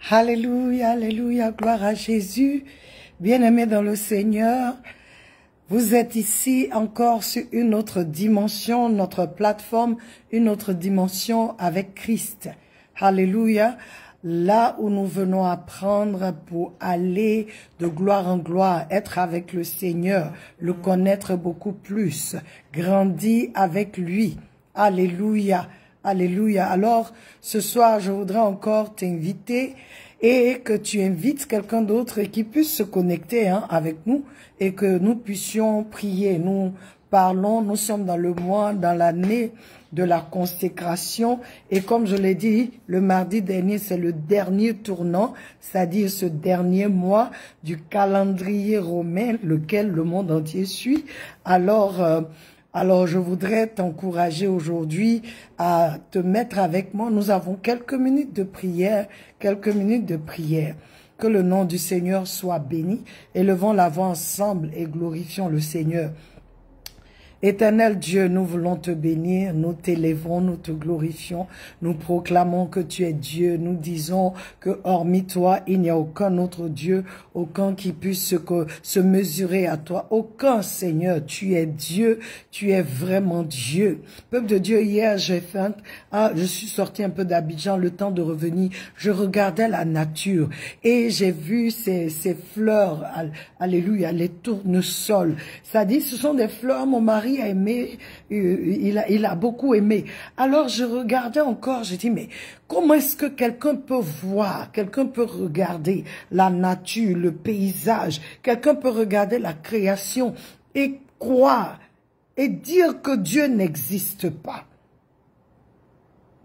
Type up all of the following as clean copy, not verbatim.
Alléluia, alléluia, gloire à Jésus. Bien-aimés dans le Seigneur, vous êtes ici encore sur une autre dimension, notre plateforme, une autre dimension avec Christ. Alléluia, là où nous venons apprendre pour aller de gloire en gloire, être avec le Seigneur, le connaître beaucoup plus, grandir avec lui. Alléluia. Alléluia. Alors, ce soir, je voudrais encore t'inviter et que tu invites quelqu'un d'autre qui puisse se connecter avec nous et que nous puissions prier. Nous parlons, nous sommes dans le mois, dans l'année de la consécration et comme je l'ai dit, le mardi dernier, c'est le dernier tournant, c'est-à-dire ce dernier mois du calendrier romain, lequel le monde entier suit. Alors, je voudrais t'encourager aujourd'hui à te mettre avec moi. Nous avons quelques minutes de prière, Que le nom du Seigneur soit béni. Élevons la voix ensemble et glorifions le Seigneur. Éternel Dieu, nous voulons te bénir, nous t'élèvons, nous te glorifions, nous proclamons que tu es Dieu, nous disons que hormis toi, il n'y a aucun autre Dieu, aucun qui puisse se mesurer à toi, aucun Seigneur, tu es Dieu, tu es vraiment Dieu. Peuple de Dieu, hier je suis sorti un peu d'Abidjan, le temps de revenir, je regardais la nature et j'ai vu ces fleurs, alléluia, les tournesols, ça dit ce sont des fleurs, mon mari a aimé, il a beaucoup aimé. Alors je regardais encore, je dis mais comment est-ce que quelqu'un peut voir, quelqu'un peut regarder la nature, le paysage, quelqu'un peut regarder la création et croire et dire que Dieu n'existe pas.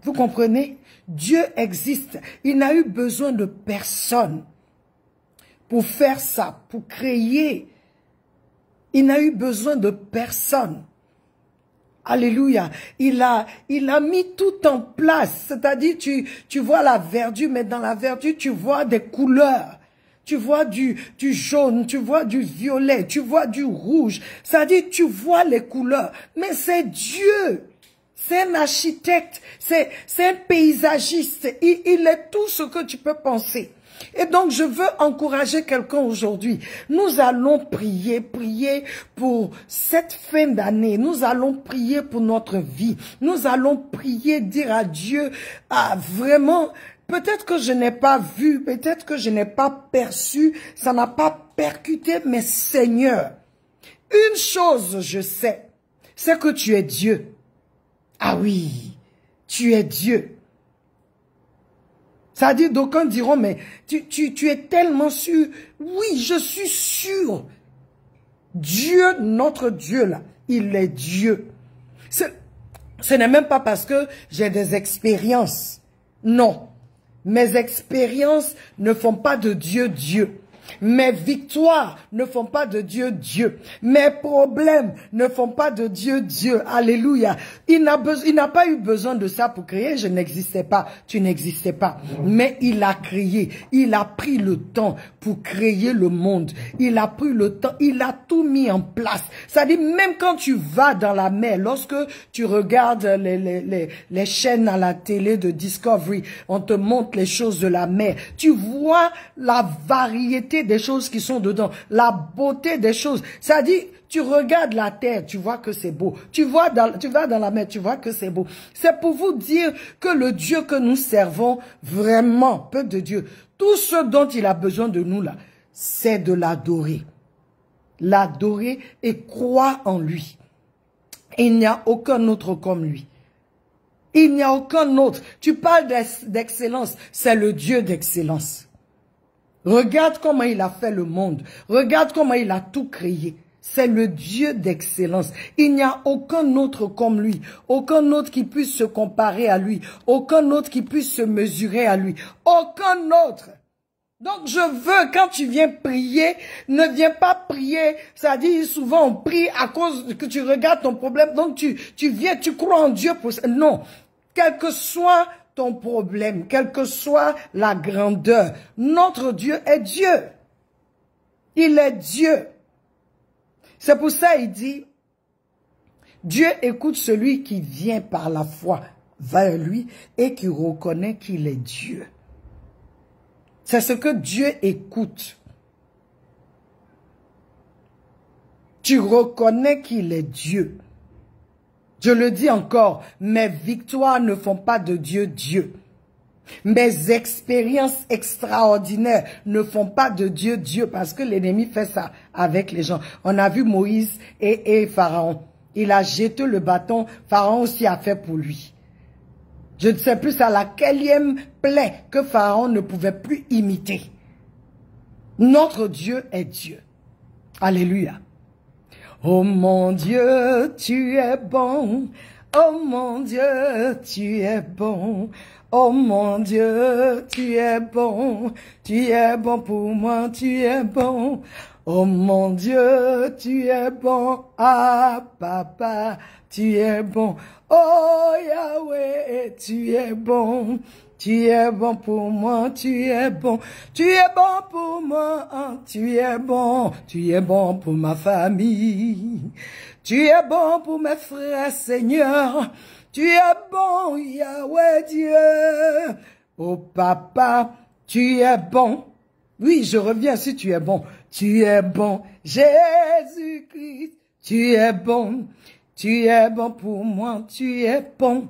Vous comprenez? Dieu existe. Il n'a eu besoin de personne pour faire ça, pour créer. Il n'a eu besoin de personne. Alléluia. Il a mis tout en place. C'est-à-dire, tu vois la verdure, mais dans la verdure, tu vois des couleurs. Tu vois du jaune, tu vois du violet, tu vois du rouge. C'est-à-dire, tu vois les couleurs. Mais c'est Dieu. C'est un architecte. C'est un paysagiste. Il est tout ce que tu peux penser. Et donc, je veux encourager quelqu'un aujourd'hui. Nous allons prier pour cette fin d'année. Nous allons prier pour notre vie. Nous allons prier, dire à Dieu, vraiment, peut-être que je n'ai pas vu, peut-être que je n'ai pas perçu, ça n'a pas percuté, mais Seigneur, une chose je sais, c'est que tu es Dieu. Ah oui, tu es Dieu. Ça dit, d'aucuns diront, mais tu es tellement sûr. Oui, je suis sûr. Dieu, notre Dieu là, il est Dieu. Ce n'est même pas parce que j'ai des expériences. Non. Mes expériences ne font pas de Dieu Dieu. Mes victoires ne font pas de Dieu Dieu. Mes problèmes ne font pas de Dieu Dieu. Alléluia. Il n'a pas eu besoin de ça pour créer. Je n'existais pas. Tu n'existais pas. Mais il a créé. Il a pris le temps pour créer le monde. Il a pris le temps. Il a tout mis en place. Ça dit, même quand tu vas dans la mer, lorsque tu regardes les chaînes à la télé de Discovery, on te montre les choses de la mer. Tu vois la variété des choses qui sont dedans, la beauté des choses. Ça dit, tu regardes la terre, tu vois que c'est beau. Tu vas dans la mer, tu vois que c'est beau. C'est pour vous dire que le Dieu que nous servons, vraiment, peuple de Dieu, tout ce dont il a besoin de nous là, c'est de l'adorer. L'adorer et croire en lui. Il n'y a aucun autre comme lui. Il n'y a aucun autre. Tu parles d'excellence, c'est le Dieu d'excellence. Regarde comment il a fait le monde. Regarde comment il a tout créé. C'est le Dieu d'excellence. Il n'y a aucun autre comme lui. Aucun autre qui puisse se comparer à lui. Aucun autre qui puisse se mesurer à lui. Aucun autre. Donc je veux, quand tu viens prier, ne viens pas prier. Ça dit souvent on prie à cause que tu regardes ton problème. Donc tu viens, tu crois en Dieu pour ça. Non. Quel que soit ton problème, quelle que soit la grandeur, notre Dieu est Dieu. Il est Dieu. C'est pour ça il dit, Dieu écoute celui qui vient par la foi vers lui et qui reconnaît qu'il est Dieu. C'est ce que Dieu écoute. Tu reconnais qu'il est Dieu. Je le dis encore, mes victoires ne font pas de Dieu Dieu. Mes expériences extraordinaires ne font pas de Dieu Dieu parce que l'ennemi fait ça avec les gens. On a vu Moïse et Pharaon. Il a jeté le bâton, Pharaon aussi a fait pour lui. Je ne sais plus à laquelle plaie que Pharaon ne pouvait plus imiter. Notre Dieu est Dieu. Alléluia. Oh mon Dieu, tu es bon. Oh mon Dieu, tu es bon. Oh mon Dieu, tu es bon. Tu es bon pour moi, tu es bon. Oh mon Dieu, tu es bon. Ah papa, tu es bon. Oh Yahweh, tu es bon. Tu es bon pour moi, tu es bon. Tu es bon pour moi, tu es bon. Tu es bon pour ma famille. Tu es bon pour mes frères, Seigneur. Tu es bon, Yahweh Dieu. Oh papa, tu es bon. Oui, je reviens si tu es bon. Tu es bon, Jésus-Christ. Tu es bon. Tu es bon pour moi, tu es bon.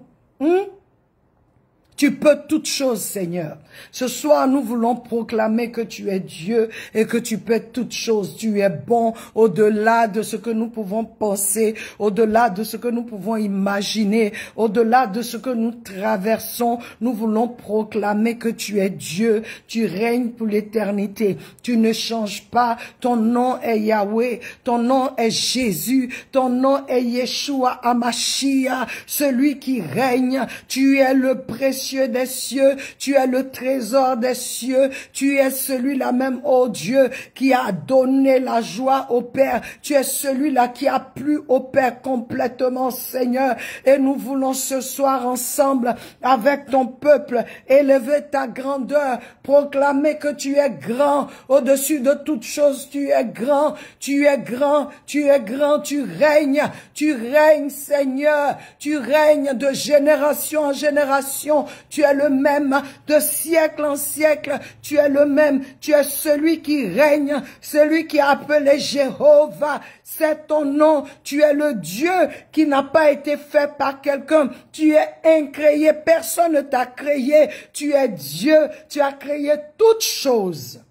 Tu peux toutes choses, Seigneur. Ce soir, nous voulons proclamer que tu es Dieu et que tu peux toutes choses. Tu es bon au-delà de ce que nous pouvons penser, au-delà de ce que nous pouvons imaginer, au-delà de ce que nous traversons. Nous voulons proclamer que tu es Dieu. Tu règnes pour l'éternité. Tu ne changes pas. Ton nom est Yahweh. Ton nom est Jésus. Ton nom est Yeshua Hamashiach, celui qui règne. Tu es le précieux des cieux, tu es le trésor des cieux, tu es celui-là même, oh Dieu, qui a donné la joie au Père, tu es celui-là qui a plu au Père complètement, Seigneur, et nous voulons ce soir ensemble, avec ton peuple, élever ta grandeur, proclamer que tu es grand, au-dessus de toutes choses, tu es grand, tu es grand, tu es grand, tu règnes, Seigneur, tu règnes de génération en génération, tu es le même de siècle en siècle. Tu es le même. Tu es celui qui règne, celui qui est appelé Jéhovah. C'est ton nom. Tu es le Dieu qui n'a pas été fait par quelqu'un. Tu es incréé. Personne ne t'a créé. Tu es Dieu. Tu as créé toutes choses.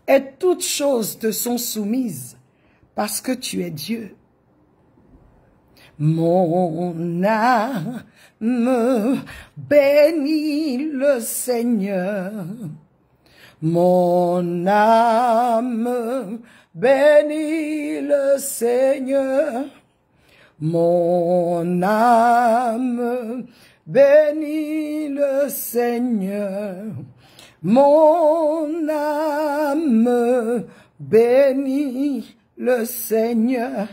Et toutes choses te sont soumises parce que tu es Dieu. Mon âme bénit le Seigneur. Mon âme bénit le Seigneur. Mon âme bénit le Seigneur. Mon âme bénit le Seigneur.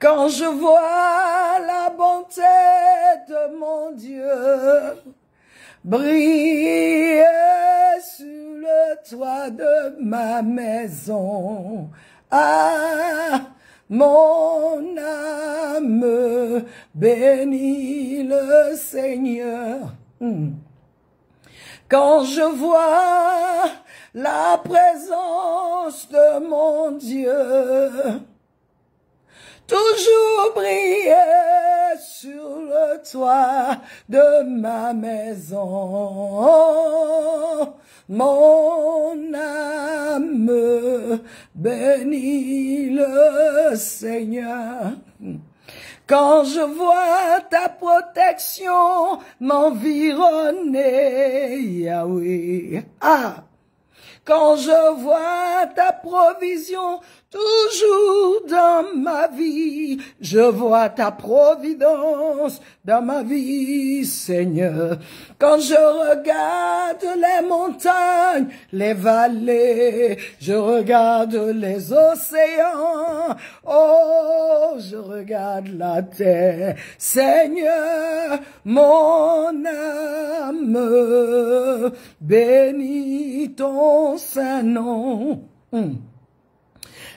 Quand je vois la bonté de mon Dieu briller sur le toit de ma maison, ah, mon âme bénit le Seigneur. Quand je vois la présence de mon Dieu toujours briller sur le toit de ma maison, mon âme bénit le Seigneur. Quand je vois ta protection m'environner, Yahweh, ah, quand je vois ta provision toujours dans ma vie, je vois ta providence dans ma vie, Seigneur. Quand je regarde les montagnes, les vallées, je regarde les océans, oh, je regarde la terre, Seigneur, mon âme bénit ton saint nom.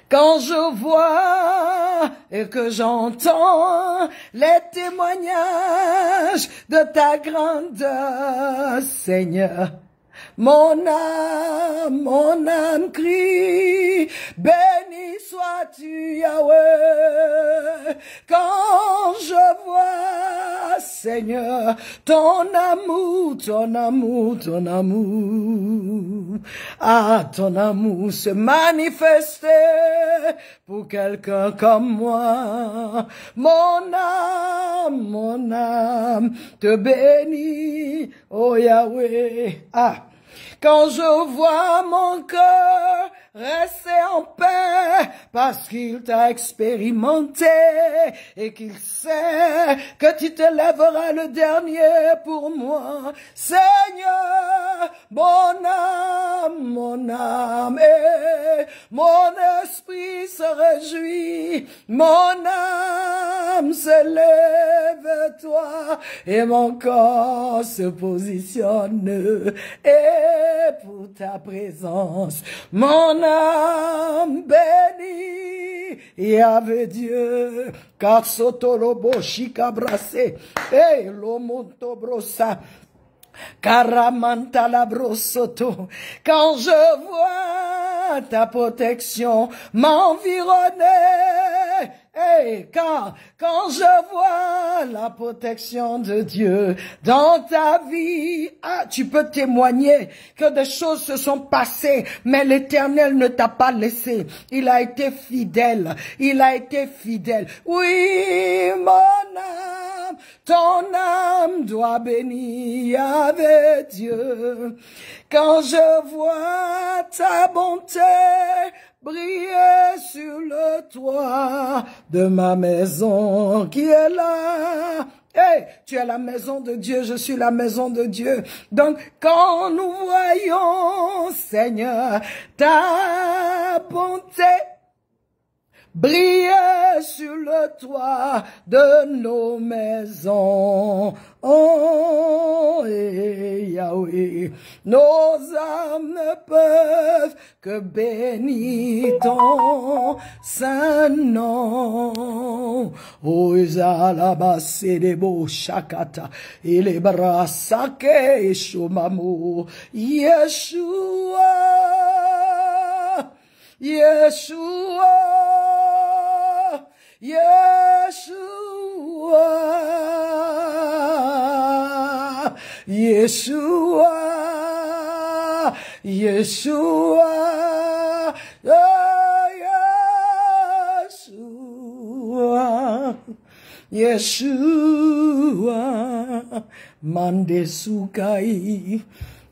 Quand je vois et que j'entends les témoignages de ta grandeur, Seigneur, Mon âme crie, béni sois-tu Yahweh. Quand je vois, Seigneur, ton amour, ton amour se manifester pour quelqu'un comme moi. Mon âme te bénit, oh Yahweh. Quand je vois mon cœur rester en paix, parce qu'il t'a expérimenté et qu'il sait que tu te lèveras le dernier pour moi. Seigneur, mon âme, et mon esprit se réjouit, mon âme se lève toi, et mon corps se positionne, et pour ta présence, mon âme bénit Yahvé Dieu, car sotolobo chikabrase, et lomonto brosa, Karamanta la brosoto. Quand je vois ta protection m'environner, hey, quand je vois la protection de Dieu dans ta vie, tu peux témoigner que des choses se sont passées, mais l'Éternel ne t'a pas laissé. Il a été fidèle. Il a été fidèle. Oui, mon âme, ton âme doit bénir avec Dieu. Quand je vois ta bonté briller sur le toit de ma maison qui est là. Hey, tu es la maison de Dieu, je suis la maison de Dieu. Donc, quand nous voyons, Seigneur, ta bonté briller sur le toit de nos maisons. Oh, Yahweh, nos âmes ne peuvent que bénir ton saint nom. Oh, Zalabassedebo Shakata, il est brasake et Shumamu, Yeshua, Yeshua, Yeshua, Yeshua, Yeshua, Yeshua, Yeshua, Mandesukai,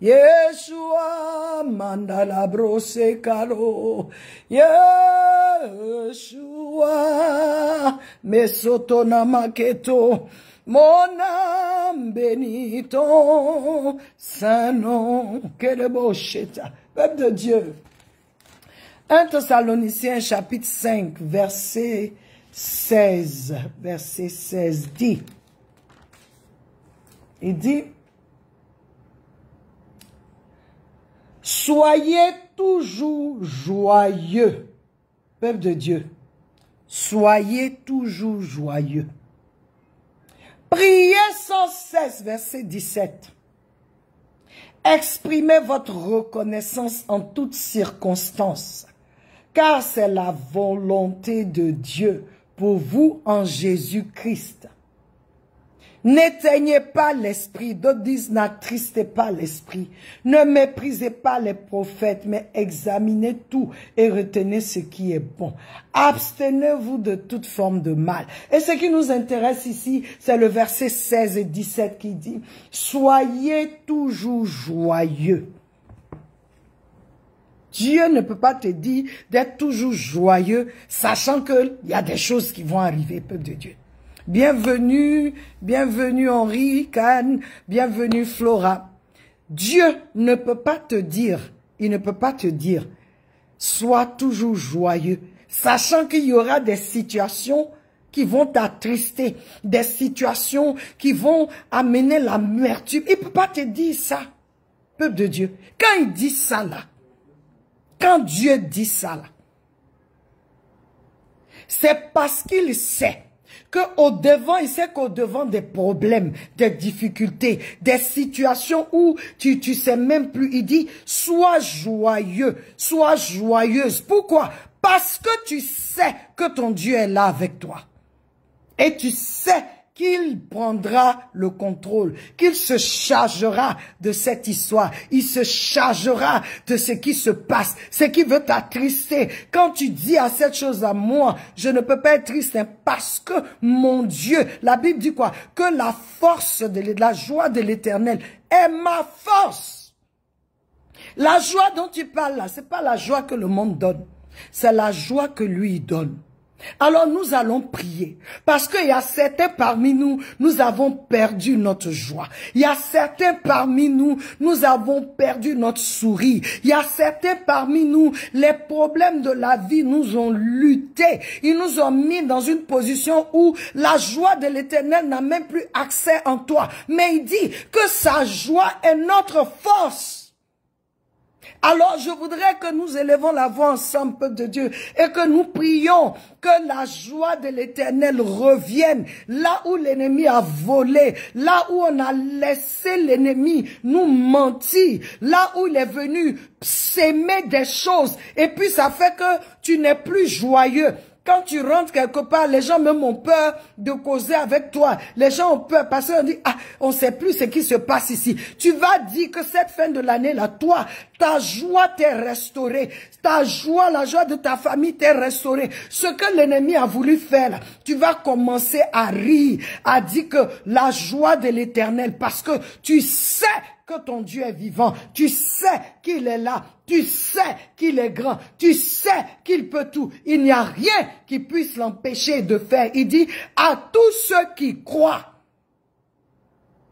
Yeshua, mandala brose kalo, Yeshua, mesotona maketo, mon âme bénit ton saint nom. Quel beau cheta, peuple de Dieu. 1 Thessaloniciens chapitre 5, verset 16, dit, il dit, soyez toujours joyeux, peuple de Dieu, soyez toujours joyeux. Priez sans cesse, verset 17. Exprimez votre reconnaissance en toutes circonstances, car c'est la volonté de Dieu pour vous en Jésus-Christ. N'éteignez pas l'esprit, d'autres disent n'attristez pas l'esprit. Ne méprisez pas les prophètes, mais examinez tout et retenez ce qui est bon. Abstenez-vous de toute forme de mal. Et ce qui nous intéresse ici, c'est le verset 16 et 17 qui dit, soyez toujours joyeux. Dieu ne peut pas te dire d'être toujours joyeux, sachant qu'il y a des choses qui vont arriver, peuple de Dieu. Bienvenue, bienvenue Henri, Cannes, bienvenue Flora. Dieu ne peut pas te dire, il ne peut pas te dire, sois toujours joyeux, sachant qu'il y aura des situations qui vont t'attrister, des situations qui vont amener l'amertume. Il ne peut pas te dire ça, peuple de Dieu. Quand il dit ça là, quand Dieu dit ça là, c'est parce qu'il sait il sait qu'au devant des problèmes, des difficultés, des situations où tu sais même plus, il dit, sois joyeux, sois joyeuse. Pourquoi? Parce que tu sais que ton Dieu est là avec toi. Et tu sais qu'il prendra le contrôle, qu'il se chargera de cette histoire, il se chargera de ce qui se passe, ce qui veut t'attrister. Quand tu dis à cette chose à moi, je ne peux pas être triste parce que mon Dieu, la Bible dit quoi? Que la force de la joie de l'Éternel est ma force. La joie dont tu parles là, c'est pas la joie que le monde donne, c'est la joie que lui donne. Alors nous allons prier parce qu'il y a certains parmi nous, nous avons perdu notre joie. Il y a certains parmi nous, nous avons perdu notre sourire. Il y a certains parmi nous, les problèmes de la vie nous ont lutté. Ils nous ont mis dans une position où la joie de l'Éternel n'a même plus accès en toi. Mais il dit que sa joie est notre force. Alors, je voudrais que nous élevons la voix ensemble, peuple de Dieu, et que nous prions que la joie de l'Éternel revienne là où l'ennemi a volé, là où on a laissé l'ennemi nous mentir, là où il est venu s'aimer des choses, et puis ça fait que tu n'es plus joyeux. Quand tu rentres quelque part, les gens même ont peur de causer avec toi. Les gens ont peur parce qu'on dit, ah, on ne sait plus ce qui se passe ici. Tu vas dire que cette fin de l'année-là, toi, ta joie t'est restaurée. Ta joie, la joie de ta famille t'est restaurée. Ce que l'ennemi a voulu faire, là, tu vas commencer à rire, à dire que la joie de l'Éternel, parce que tu sais que ton Dieu est vivant, tu sais qu'il est là, tu sais qu'il est grand, tu sais qu'il peut tout. Il n'y a rien qui puisse l'empêcher de faire. Il dit à tous ceux qui croient,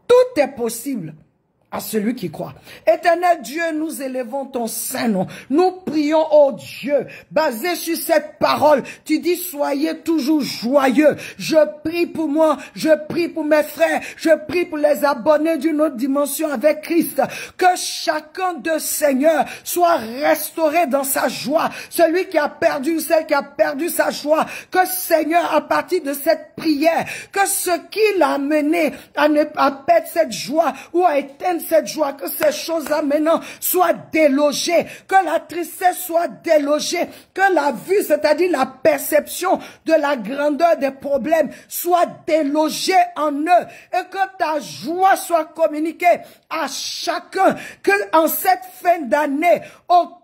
tout est possible à celui qui croit. Éternel Dieu, nous élevons ton saint nom. Nous prions, oh Dieu, basé sur cette parole. Tu dis, soyez toujours joyeux. Je prie pour moi, je prie pour mes frères, je prie pour les abonnés d'une autre dimension avec Christ. Que chacun de Seigneur soit restauré dans sa joie. Celui qui a perdu, celle qui a perdu sa joie. Que Seigneur, à partir de cette prière, que ce qui l'a amené à perdre cette joie ou à éteindre cette joie, que ces choses-là maintenant soient délogées, que la tristesse soit délogée, que la vue, c'est-à-dire la perception de la grandeur des problèmes soit délogée en eux et que ta joie soit communiquée à chacun, que en cette fin d'année, aucun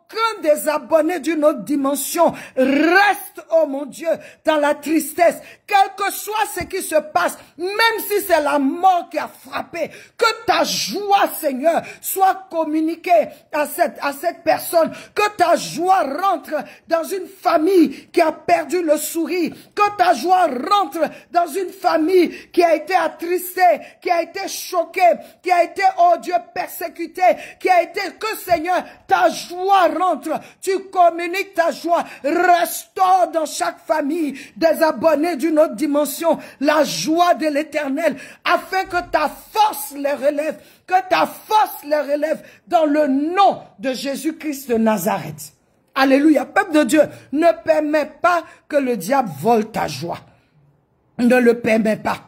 des abonnés d'une autre dimension reste, oh mon Dieu, dans la tristesse, quel que soit ce qui se passe, même si c'est la mort qui a frappé, que ta joie, Seigneur, soit communiquée à cette personne, que ta joie rentre dans une famille qui a perdu le sourire, que ta joie rentre dans une famille qui a été attristée, qui a été choquée, qui a été, oh Dieu, persécutée, qui a été, que Seigneur, ta joie rentre, tu communiques ta joie, restaure dans chaque famille des abonnés d'une autre dimension la joie de l'Éternel, afin que ta force les relève, que ta force les relève dans le nom de Jésus-Christ de Nazareth. Alléluia. Peuple de Dieu, ne permets pas que le diable vole ta joie. Ne le permets pas.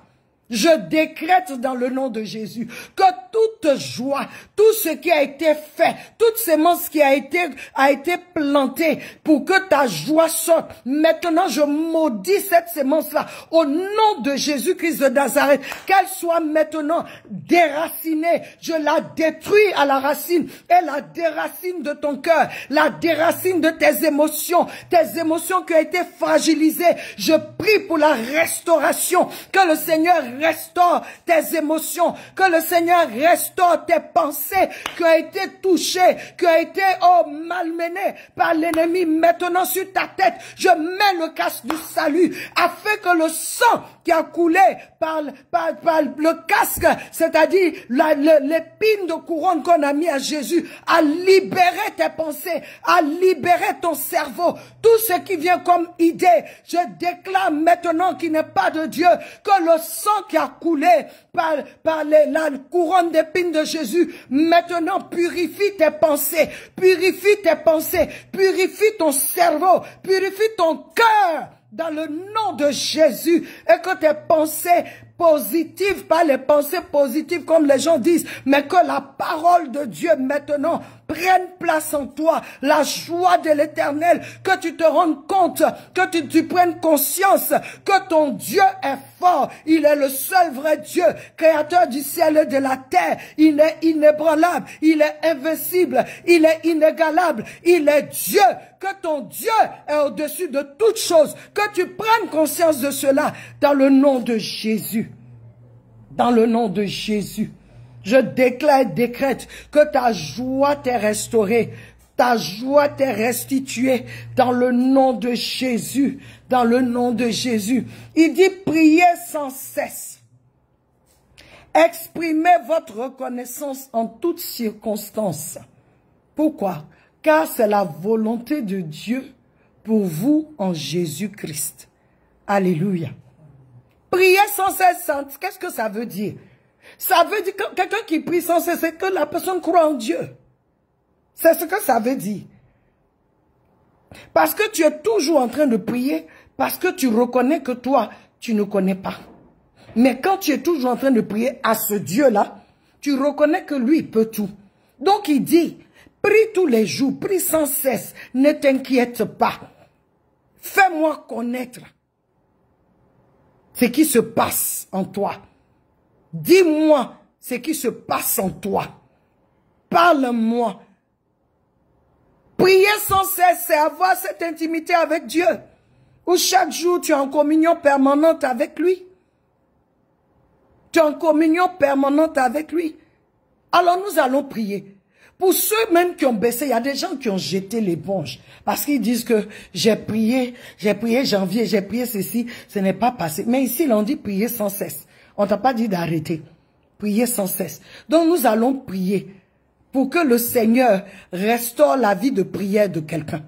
Je décrète dans le nom de Jésus que toute joie, tout ce qui a été fait, toute sémence qui a été plantée pour que ta joie sorte, maintenant je maudis cette sémence-là au nom de Jésus-Christ de Nazareth, qu'elle soit maintenant déracinée, je la détruis à la racine et la déracine de ton cœur, la déracine de tes émotions qui ont été fragilisées. Je prie pour la restauration, que le Seigneur restaure tes émotions, que le Seigneur restaure tes pensées qui ont été touchées, qui ont été malmenées par l'ennemi. Maintenant sur ta tête, je mets le casque du salut afin que le sang qui a coulé par le casque, c'est-à-dire l'épine de couronne qu'on a mis à Jésus, a libéré tes pensées, a libéré ton cerveau, tout ce qui vient comme idée. Je déclare maintenant qu'il n'est pas de Dieu, que le sang qui a coulé par la couronne d'épines de Jésus, maintenant purifie tes pensées, purifie ton cerveau, purifie ton cœur dans le nom de Jésus, et que tes pensées positives, pas les pensées positives comme les gens disent, mais que la parole de Dieu maintenant prenne place en toi, la joie de l'Éternel, que tu te rendes compte, que tu prennes conscience que ton Dieu est fort, il est le seul vrai Dieu, créateur du ciel et de la terre, il est inébranlable, il est invincible, il est inégalable, il est Dieu, que ton Dieu est au-dessus de toutes choses, que tu prennes conscience de cela dans le nom de Jésus. Dans le nom de Jésus, je déclare et décrète que ta joie t'est restaurée, ta joie t'est restituée dans le nom de Jésus, dans le nom de Jésus. Il dit priez sans cesse. Exprimez votre reconnaissance en toutes circonstances. Pourquoi? Car c'est la volonté de Dieu pour vous en Jésus-Christ. Alléluia. Prier sans cesse, qu'est-ce que ça veut dire? Ça veut dire que quelqu'un qui prie sans cesse, c'est que la personne croit en Dieu. C'est ce que ça veut dire. Parce que tu es toujours en train de prier, parce que tu reconnais que toi, tu ne connais pas. Mais quand tu es toujours en train de prier à ce Dieu-là, tu reconnais que lui peut tout. Donc il dit, prie tous les jours, prie sans cesse, ne t'inquiète pas. Fais-moi connaître ce qui se passe en toi. Dis-moi ce qui se passe en toi. Parle-moi. Prier sans cesse, c'est avoir cette intimité avec Dieu. Où chaque jour, tu es en communion permanente avec lui. Tu es en communion permanente avec lui. Alors nous allons prier. Pour ceux même qui ont baissé, il y a des gens qui ont jeté l'éponge. Parce qu'ils disent que j'ai prié janvier, j'ai prié ceci, ce n'est pas passé. Mais ici, on dit prier sans cesse. On ne t'a pas dit d'arrêter. Prier sans cesse. Donc nous allons prier pour que le Seigneur restaure la vie de prière de quelqu'un.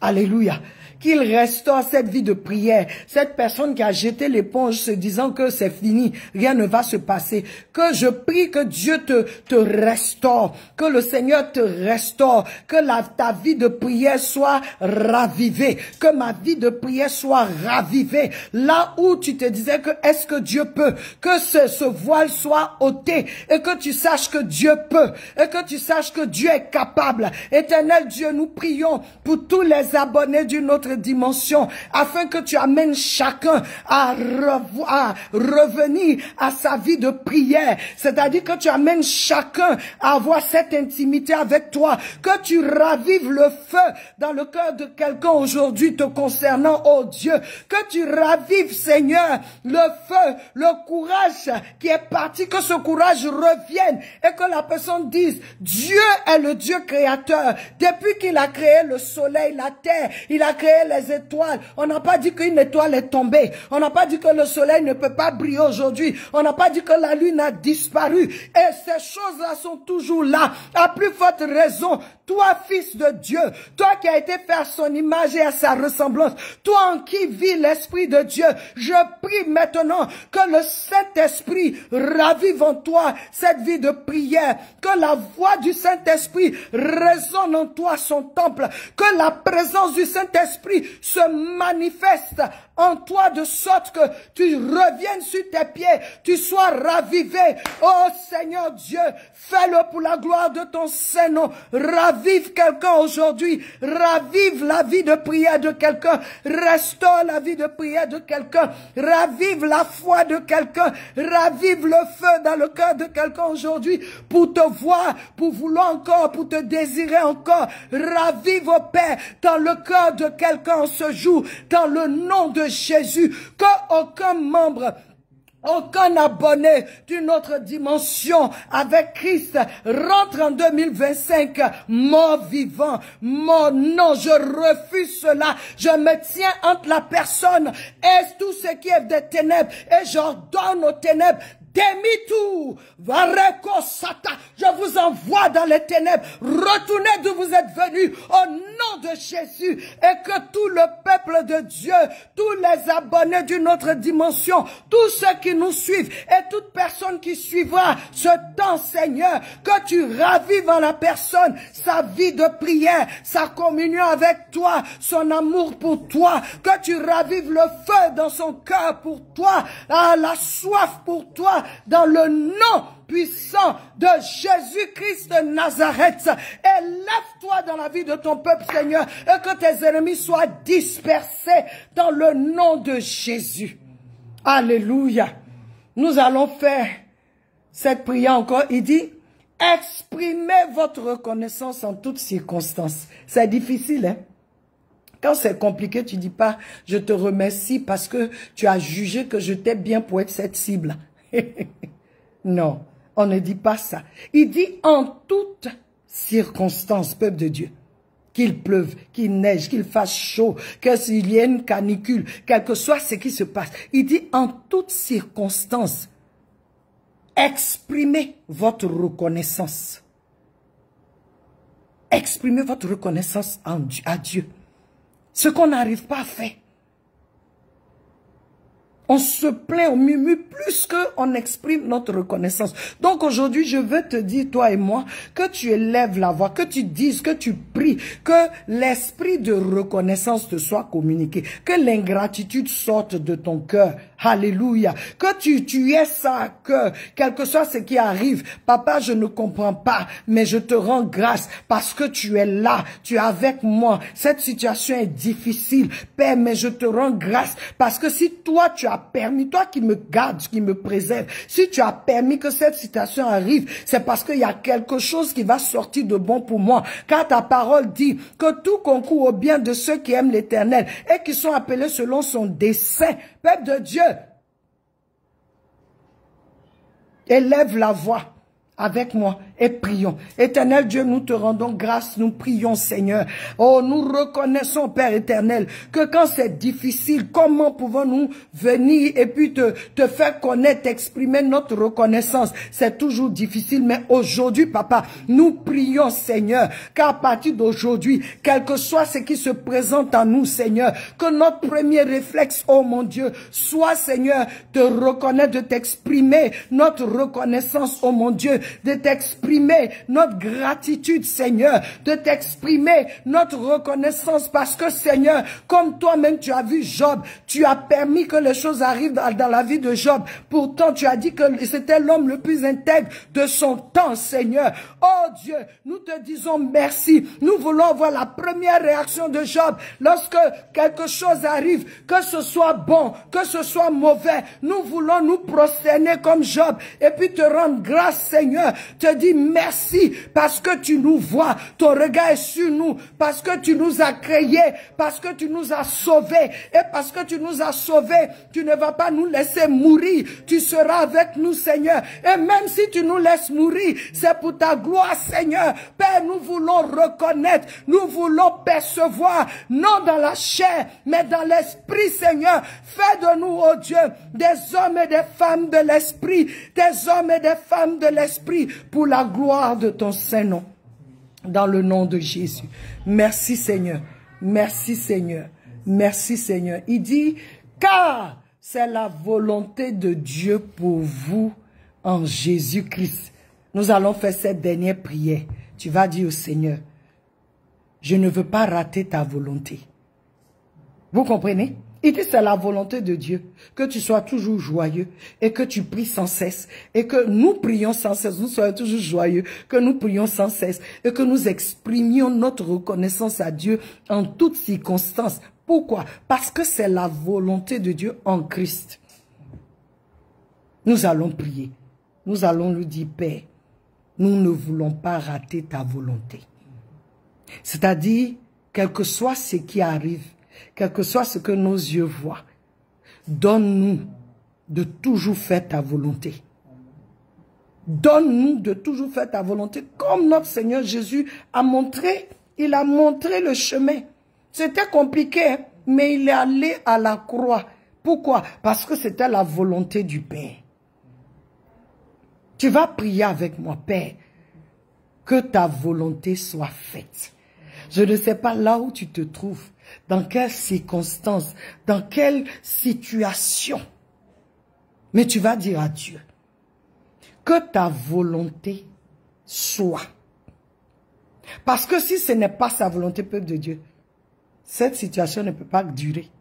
Alléluia. Qu'il restaure cette vie de prière. Cette personne qui a jeté l'éponge se disant que c'est fini, rien ne va se passer. Que je prie que Dieu te restaure, que le Seigneur te restaure, que ta vie de prière soit ravivée, que ma vie de prière soit ravivée. Là où tu te disais que est-ce que Dieu peut, que ce voile soit ôté et que tu saches que Dieu peut et que tu saches que Dieu est capable. Éternel Dieu, nous prions pour tous les abonnés d'une autre dimension, afin que tu amènes chacun à revenir à sa vie de prière, c'est-à-dire que tu amènes chacun à avoir cette intimité avec toi, que tu ravives le feu dans le cœur de quelqu'un aujourd'hui te concernant, oh Dieu, que tu ravives, Seigneur, le feu, le courage qui est parti, que ce courage revienne et que la personne dise, Dieu est le Dieu créateur, depuis qu'il a créé le soleil, la terre, il a créé les étoiles. On n'a pas dit qu'une étoile est tombée. On n'a pas dit que le soleil ne peut pas briller aujourd'hui. On n'a pas dit que la lune a disparu. Et ces choses-là sont toujours là. À plus forte raison, toi, fils de Dieu, toi qui as été fait à son image et à sa ressemblance, toi en qui vit l'Esprit de Dieu, je prie maintenant que le Saint-Esprit ravive en toi cette vie de prière, que la voix du Saint-Esprit résonne en toi son temple, que la présence du Saint-Esprit se manifeste en toi de sorte que tu reviennes sur tes pieds, tu sois ravivé. Oh Seigneur Dieu, fais-le pour la gloire de ton Saint-Nom. Ravive quelqu'un aujourd'hui, ravive la vie de prière de quelqu'un, restaure la vie de prière de quelqu'un, ravive la foi de quelqu'un, ravive le feu dans le cœur de quelqu'un aujourd'hui pour te voir, pour vouloir encore, pour te désirer encore. Ravive, oh Père, dans le cœur de quelqu'un en ce jour, dans le nom de Jésus, qu'aucun membre, aucun abonné d'une autre dimension avec Christ rentre en 2025 mort vivant, mort. Non, je refuse cela. Je me tiens entre la personne et tout ce qui est des ténèbres et j'ordonne aux ténèbres demi-tour, je vous envoie dans les ténèbres, retournez d'où vous êtes venus au nom de Jésus, et que tout le peuple de Dieu, tous les abonnés d'une autre dimension, tous ceux qui nous suivent et toute personne qui suivra ce temps, Seigneur, que tu ravives en la personne sa vie de prière, sa communion avec toi, son amour pour toi, que tu ravives le feu dans son cœur pour toi, la soif pour toi, dans le nom puissant de Jésus-Christ de Nazareth. Élève-toi dans la vie de ton peuple, Seigneur, et que tes ennemis soient dispersés dans le nom de Jésus. Alléluia. Nous allons faire cette prière encore. Il dit, exprimez votre reconnaissance en toutes circonstances. C'est difficile, hein? Quand c'est compliqué, tu dis pas, je te remercie parce que tu as jugé que je t'ai bien pour être cette cible. Non, on ne dit pas ça. Il dit en toutes circonstances, peuple de Dieu. Qu'il pleuve, qu'il neige, qu'il fasse chaud, qu'il y ait une canicule, quel que soit ce qui se passe. Il dit en toutes circonstances, exprimez votre reconnaissance. Exprimez votre reconnaissance à Dieu. Ce qu'on n'arrive pas à faire. On se plaint, on murmure plus qu'on exprime notre reconnaissance. Donc aujourd'hui, je veux te dire, toi et moi, que tu élèves la voix, que tu dises, que tu pries, que l'esprit de reconnaissance te soit communiqué, que l'ingratitude sorte de ton cœur. Alléluia. Que tu aies ça à cœur, quel que soit ce qui arrive. Papa, je ne comprends pas, mais je te rends grâce parce que tu es là, tu es avec moi. Cette situation est difficile, Père, mais je te rends grâce parce que si toi, tu as permis, toi qui me gardes, qui me préserve, si tu as permis que cette situation arrive, c'est parce qu'il y a quelque chose qui va sortir de bon pour moi. Car ta parole dit que tout concourt au bien de ceux qui aiment l'Éternel et qui sont appelés selon son dessein. Peuple de Dieu, élève la voix avec moi et prions. Éternel Dieu, nous te rendons grâce, nous prions Seigneur. Oh, nous reconnaissons Père éternel que quand c'est difficile, comment pouvons-nous venir et puis te faire connaître, exprimer notre reconnaissance? C'est toujours difficile, mais aujourd'hui Papa, nous prions Seigneur, qu'à partir d'aujourd'hui, quel que soit ce qui se présente à nous Seigneur, que notre premier réflexe, oh mon Dieu, soit Seigneur, de reconnaître, de t'exprimer notre reconnaissance, oh mon Dieu, de t'exprimer notre gratitude, Seigneur, de t'exprimer notre reconnaissance parce que, Seigneur, comme toi-même tu as vu Job, tu as permis que les choses arrivent dans la vie de Job. Pourtant, tu as dit que c'était l'homme le plus intègre de son temps, Seigneur. Oh Dieu, nous te disons merci. Nous voulons voir la première réaction de Job lorsque quelque chose arrive, que ce soit bon, que ce soit mauvais. Nous voulons nous prosterner comme Job et puis te rendre grâce, Seigneur. Te dis merci parce que tu nous vois, ton regard est sur nous, parce que tu nous as créés, parce que tu nous as sauvés, et parce que tu nous as sauvés, tu ne vas pas nous laisser mourir, tu seras avec nous Seigneur, et même si tu nous laisses mourir, c'est pour ta gloire Seigneur. Père, nous voulons reconnaître, nous voulons percevoir, non dans la chair, mais dans l'esprit Seigneur. Fais de nous, oh Dieu, des hommes et des femmes de l'esprit, des hommes et des femmes de l'esprit, pour la gloire de ton Saint-Nom. Dans le nom de Jésus. Merci Seigneur. Merci Seigneur. Merci Seigneur. Il dit, car c'est la volonté de Dieu pour vous en Jésus-Christ. Nous allons faire cette dernière prière. Tu vas dire au Seigneur, je ne veux pas rater ta volonté. Vous comprenez? Il dit c'est la volonté de Dieu, que tu sois toujours joyeux et que tu pries sans cesse et que nous prions sans cesse, nous soyons toujours joyeux, que nous prions sans cesse et que nous exprimions notre reconnaissance à Dieu en toutes circonstances. Pourquoi? Parce que c'est la volonté de Dieu en Christ. Nous allons prier, nous allons lui dire Père, nous ne voulons pas rater ta volonté. C'est-à-dire, quel que soit ce qui arrive, quel que soit ce que nos yeux voient, donne-nous de toujours faire ta volonté. Donne-nous de toujours faire ta volonté, comme notre Seigneur Jésus a montré. Il a montré le chemin. C'était compliqué, mais il est allé à la croix. Pourquoi? Parce que c'était la volonté du Père. Tu vas prier avec moi, Père, que ta volonté soit faite. Je ne sais pas là où tu te trouves, dans quelles circonstances, dans quelle situation. Mais tu vas dire à Dieu, que ta volonté soit. Parce que si ce n'est pas sa volonté, peuple de Dieu, cette situation ne peut pas durer.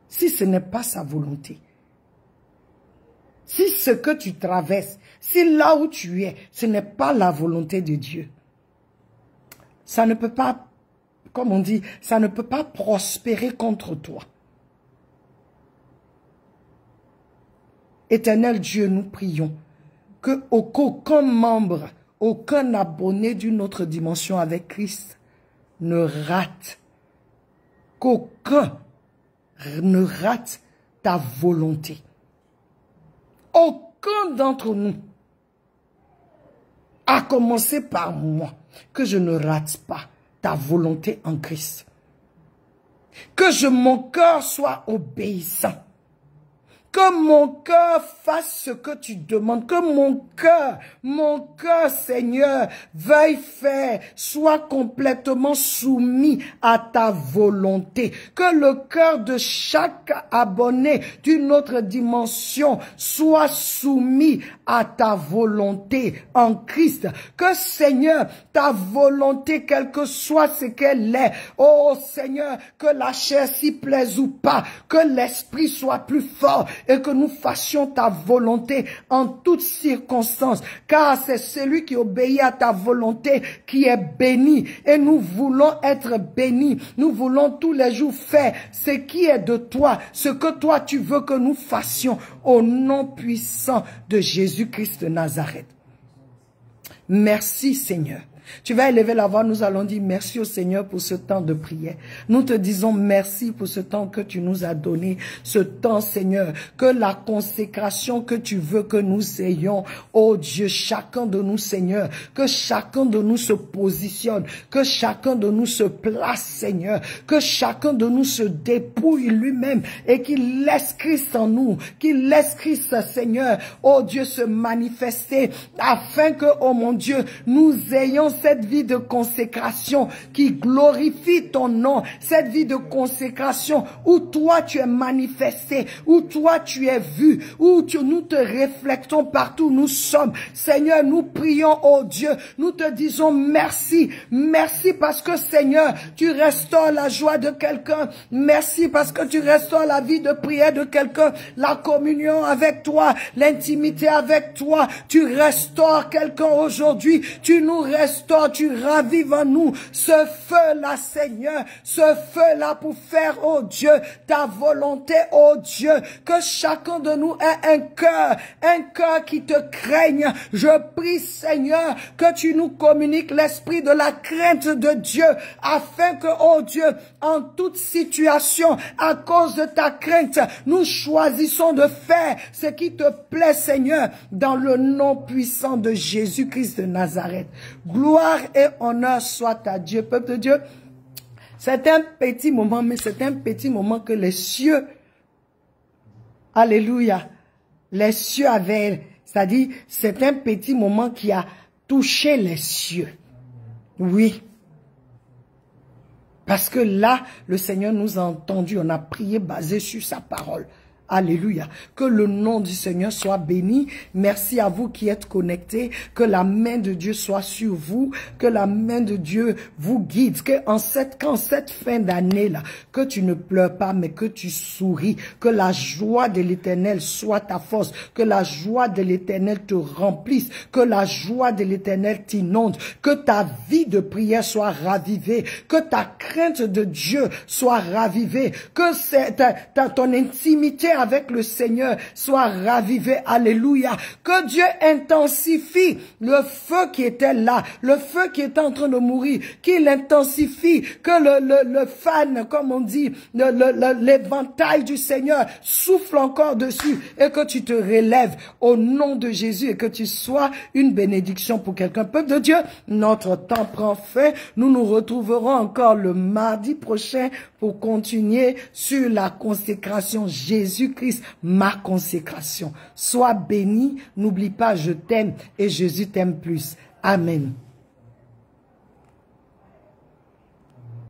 Si ce n'est pas sa volonté, si ce que tu traverses, si là où tu es, ce n'est pas la volonté de Dieu, ça ne peut pas, comme on dit, ça ne peut pas prospérer contre toi. Éternel Dieu, nous prions que aucun membre, aucun abonné d'une autre dimension avec Christ ne rate, qu'aucun ne rate ta volonté. Aucun d'entre nous, à commencer par moi, que je ne rate pas ta volonté en Christ. Que mon cœur soit obéissant. Que mon cœur fasse ce que tu demandes. Que mon cœur, Seigneur, veuille faire, soit complètement soumis à ta volonté. Que le cœur de chaque abonné d'une autre dimension soit soumis à ta volonté en Christ. Que, Seigneur, ta volonté, quel que soit ce qu'elle est, oh Seigneur, que la chair s'y plaise ou pas, que l'esprit soit plus fort, et que nous fassions ta volonté en toutes circonstances, car c'est celui qui obéit à ta volonté qui est béni, et nous voulons être bénis, nous voulons tous les jours faire ce qui est de toi, ce que toi tu veux que nous fassions, au nom puissant de Jésus-Christ de Nazareth. Merci Seigneur. Tu vas élever la voix, nous allons dire merci au Seigneur pour ce temps de prière. Nous te disons merci pour ce temps que tu nous as donné, ce temps Seigneur, que la consécration que tu veux que nous ayons, oh Dieu, chacun de nous Seigneur, que chacun de nous se positionne, que chacun de nous se place Seigneur, que chacun de nous se dépouille lui-même et qu'il laisse Christ en nous, qu'il laisse Christ Seigneur, oh Dieu, se manifester afin que, oh mon Dieu, nous ayons cette vie de consécration qui glorifie ton nom, cette vie de consécration où toi tu es manifesté, où toi tu es vu, où nous te reflectons partout où nous sommes. Seigneur, nous prions, oh Dieu, nous te disons merci, merci parce que Seigneur, tu restaures la joie de quelqu'un, merci parce que tu restaures la vie de prière de quelqu'un, la communion avec toi, l'intimité avec toi, tu restaures quelqu'un aujourd'hui, tu nous restaures, tu ravives en nous ce feu-là, Seigneur, ce feu-là pour faire, oh Dieu, ta volonté, oh Dieu, que chacun de nous ait un cœur qui te craigne. Je prie, Seigneur, que tu nous communiques l'esprit de la crainte de Dieu, afin que, oh Dieu, en toute situation, à cause de ta crainte, nous choisissons de faire ce qui te plaît, Seigneur, dans le nom puissant de Jésus-Christ de Nazareth. Gloire et honneur soit à Dieu. Peuple de Dieu, c'est un petit moment, mais c'est un petit moment que les cieux, alléluia, les cieux avaient, c'est-à-dire, c'est un petit moment qui a touché les cieux. Oui. Parce que là, le Seigneur nous a entendus, on a prié basé sur sa parole. Alléluia. Que le nom du Seigneur soit béni. Merci à vous qui êtes connectés. Que la main de Dieu soit sur vous. Que la main de Dieu vous guide. Qu'en cette fin d'année-là, que tu ne pleures pas, mais que tu souris. Que la joie de l'Éternel soit ta force. Que la joie de l'Éternel te remplisse. Que la joie de l'Éternel t'inonde. Que ta vie de prière soit ravivée. Que ta crainte de Dieu soit ravivée. Que ton intimité avec le Seigneur soit ravivé. Alléluia. Que Dieu intensifie le feu qui était là, le feu qui était en train de mourir, qu'il intensifie, que le fan, comme on dit, l'éventail du Seigneur souffle encore dessus et que tu te relèves au nom de Jésus et que tu sois une bénédiction pour quelqu'un. Peuple de Dieu, notre temps prend fin. Nous nous retrouverons encore le mardi prochain pour continuer sur la consécration Jésus Jésus-Christ, ma consécration. Sois béni, n'oublie pas, je t'aime et Jésus t'aime plus. Amen.